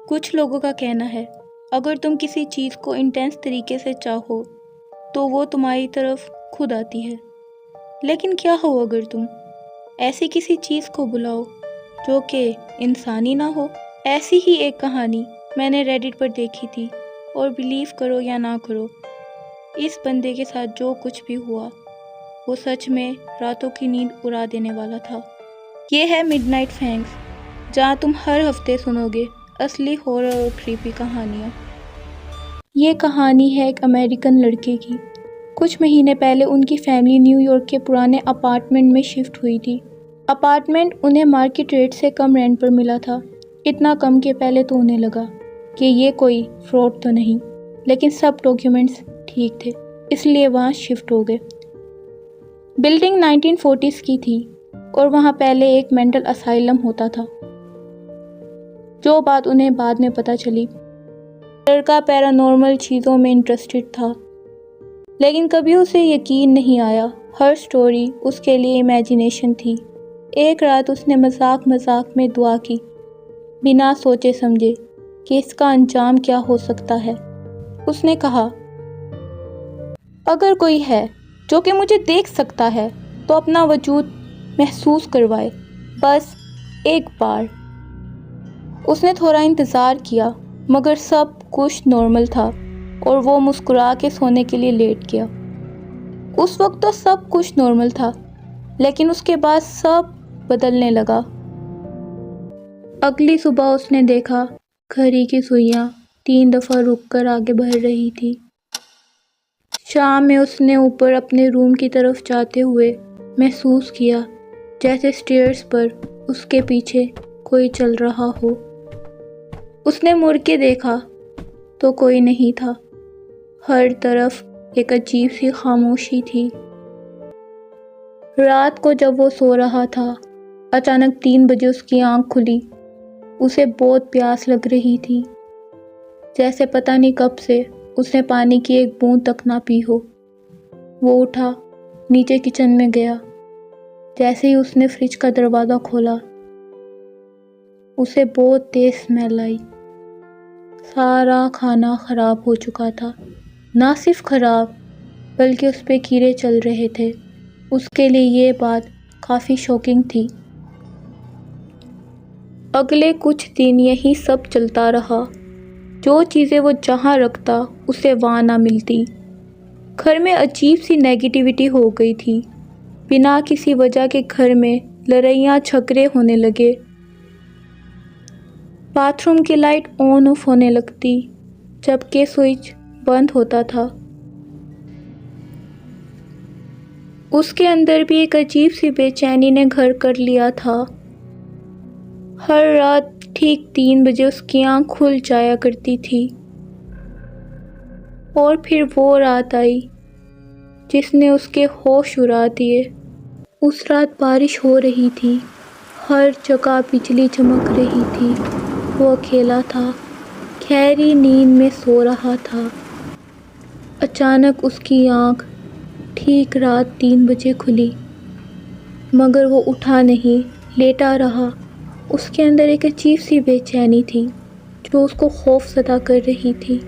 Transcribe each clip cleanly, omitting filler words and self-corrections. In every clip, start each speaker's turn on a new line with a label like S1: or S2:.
S1: کچھ لوگوں کا کہنا ہے اگر تم کسی چیز کو انٹینس طریقے سے چاہو تو وہ تمہاری طرف خود آتی ہے، لیکن کیا ہو اگر تم ایسی کسی چیز کو بلاؤ جو کہ انسانی نہ ہو؟ ایسی ہی ایک کہانی میں نے ریڈٹ پر دیکھی تھی، اور بلیو کرو یا نہ کرو، اس بندے کے ساتھ جو کچھ بھی ہوا وہ سچ میں راتوں کی نیند اڑا دینے والا تھا۔ یہ ہے مڈ نائٹ فینگس، جہاں تم ہر ہفتے سنو گے اصلی ہارر اور کریپی کہانیاں۔ یہ کہانی ہے ایک امریکن لڑکے کی۔ کچھ مہینے پہلے ان کی فیملی نیو یارک کے پرانے اپارٹمنٹ میں شفٹ ہوئی تھی۔ اپارٹمنٹ انہیں مارکیٹ ریٹ سے کم رینٹ پر ملا تھا، اتنا کم کہ پہلے تو انہیں لگا کہ یہ کوئی فراڈ تو نہیں، لیکن سب ڈاکیومنٹس ٹھیک تھے، اس لیے وہاں شفٹ ہو گئے۔ بلڈنگ 1940s کی تھی اور وہاں پہلے ایک مینٹل اسائلم ہوتا تھا، جو بات انہیں بعد میں پتہ چلی۔ لڑکا پیرانارمل چیزوں میں انٹرسٹڈ تھا، لیکن کبھی اسے یقین نہیں آیا، ہر سٹوری اس کے لیے امیجینیشن تھی۔ ایک رات اس نے مذاق میں دعا کی، بنا سوچے سمجھے کہ اس کا انجام کیا ہو سکتا ہے۔ اس نے کہا، اگر کوئی ہے جو کہ مجھے دیکھ سکتا ہے تو اپنا وجود محسوس کروائے، بس ایک بار۔ اس نے تھوڑا انتظار کیا، مگر سب کچھ نارمل تھا اور وہ مسکرا کے سونے کے لیے لیٹ گیا۔ اس وقت تو سب کچھ نارمل تھا، لیکن اس کے بعد سب بدلنے لگا۔ اگلی صبح اس نے دیکھا گھڑی کی سوئیاں 3 دفعہ رک کر آگے بڑھ رہی تھی۔ شام میں اس نے اوپر اپنے روم کی طرف جاتے ہوئے محسوس کیا جیسے سٹیئرز پر اس کے پیچھے کوئی چل رہا ہو۔ اس نے مڑ کے دیکھا تو کوئی نہیں تھا، ہر طرف ایک عجیب سی خاموشی تھی۔ رات کو جب وہ سو رہا تھا، اچانک 3 بجے اس کی آنکھ کھلی۔ اسے بہت پیاس لگ رہی تھی، جیسے پتہ نہیں کب سے اس نے پانی کی ایک بوند تک نہ پی ہو۔ وہ اٹھا، نیچے کچن میں گیا۔ جیسے ہی اس نے فریج کا دروازہ کھولا، اسے بہت تیز اسمیل آئی۔ سارا کھانا خراب ہو چکا تھا، نہ صرف خراب بلکہ اس پہ کیڑے چل رہے تھے۔ اس کے لیے یہ بات کافی شاکنگ تھی۔ اگلے کچھ دن یہی سب چلتا رہا، جو چیزیں وہ جہاں رکھتا اسے وہاں نہ ملتی۔ گھر میں عجیب سی نیگیٹیوٹی ہو گئی تھی، بنا کسی وجہ کے گھر میں لڑائیاں جھگڑے ہونے لگے، باتھ روم کی لائٹ آن آف ہونے لگتی جبکہ سوئچ بند ہوتا تھا۔ اس کے اندر بھی ایک عجیب سی بے چینی نے گھر کر لیا تھا۔ ہر رات ٹھیک 3 بجے اس کی آنکھ کھل جایا کرتی تھی، اور پھر وہ رات آئی جس نے اس کے ہوش اڑا دیے۔ اس رات بارش ہو رہی تھی، ہر جگہ بجلی چمک رہی تھی۔ وہ اکیلا تھا، گہری نیند میں سو رہا تھا۔ اچانک اس کی آنکھ ٹھیک رات 3 بجے کھلی، مگر وہ اٹھا نہیں، لیٹا رہا۔ اس کے اندر ایک عجیب سی بے چینی تھی جو اس کو خوف زدہ کر رہی تھی۔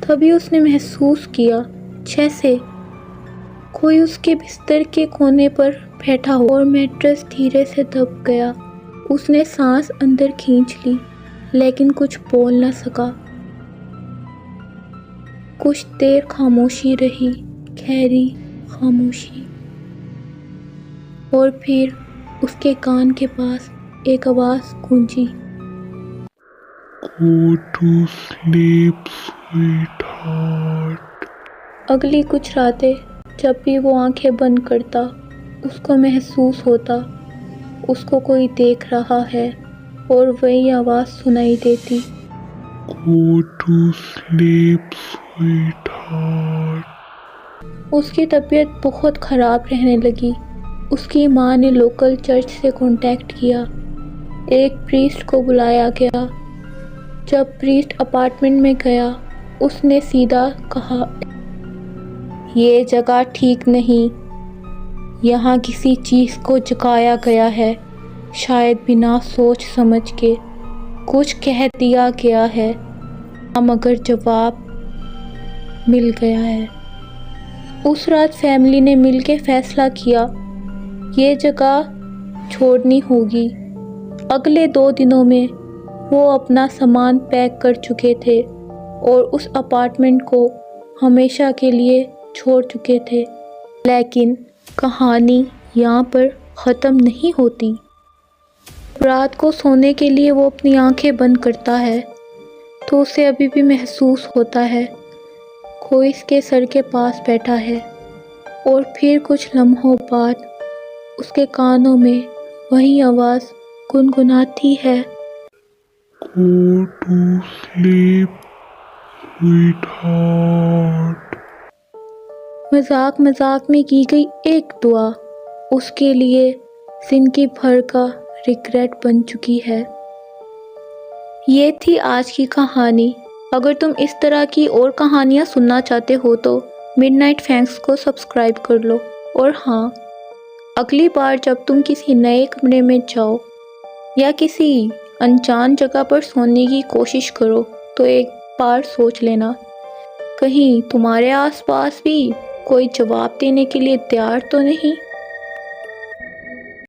S1: تبھی اس نے محسوس کیا جیسے کوئی اس کے بستر کے کونے پر بیٹھا ہو، اور میٹرس دھیرے سے دب گیا۔ اس نے سانس اندر کھینچ لی، لیکن کچھ بول نہ سکا۔ کچھ دیر خاموشی رہی، گہری خاموشی، اور پھر اس کے کان کے پاس ایک آواز گونجی،
S2: Go to sleep, sweetheart.
S1: اگلی کچھ راتیں جب بھی وہ آنکھیں بند کرتا، اس کو محسوس ہوتا اس کو کوئی دیکھ رہا ہے، اور وہی آواز سنائی دیتی،
S2: Go to sleep, sweetheart.
S1: اس کی طبیعت بہت خراب رہنے لگی۔ اس کی ماں نے لوکل چرچ سے کانٹیکٹ کیا، ایک پریسٹ کو بلایا گیا۔ جب پریسٹ اپارٹمنٹ میں گیا، اس نے سیدھا کہا، یہ جگہ ٹھیک نہیں، یہاں کسی چیز کو جگایا گیا ہے، شاید بنا سوچ سمجھ کے۔ کچھ کہہ دیا گیا ہے مگر جواب مل گیا ہے۔ اس رات فیملی نے مل کے فیصلہ کیا یہ جگہ چھوڑنی ہوگی۔ اگلے 2 دنوں میں وہ اپنا سامان پیک کر چکے تھے اور اس اپارٹمنٹ کو ہمیشہ کے لیے چھوڑ چکے تھے۔ لیکن کہانی یہاں پر ختم نہیں ہوتی۔ رات کو سونے کے لیے وہ اپنی آنکھیں بند کرتا ہے تو اسے ابھی بھی محسوس ہوتا ہے کوئی اس کے سر کے پاس بیٹھا ہے، اور پھر کچھ لمحوں بعد اس کے کانوں میں وہی آواز گنگناتی ہے،
S2: Go to sleep, sweetheart.
S1: مذاق مذاق میں کی گئی ایک دعا اس کے لیے زندگی بھر کا ریگریٹ بن چکی ہے۔ یہ تھی آج کی کہانی۔ اگر تم اس طرح کی اور کہانیاں سننا چاہتے ہو تو مڈ نائٹ فینکس کو سبسکرائب کر لو، اور ہاں، اگلی بار جب تم کسی نئے کمرے میں جاؤ یا کسی انجان جگہ پر سونے کی کوشش کرو تو ایک بار سوچ لینا کہیں تمہارے آس پاس بھی کوئی جواب دینے کے لیے تیار تو نہیں۔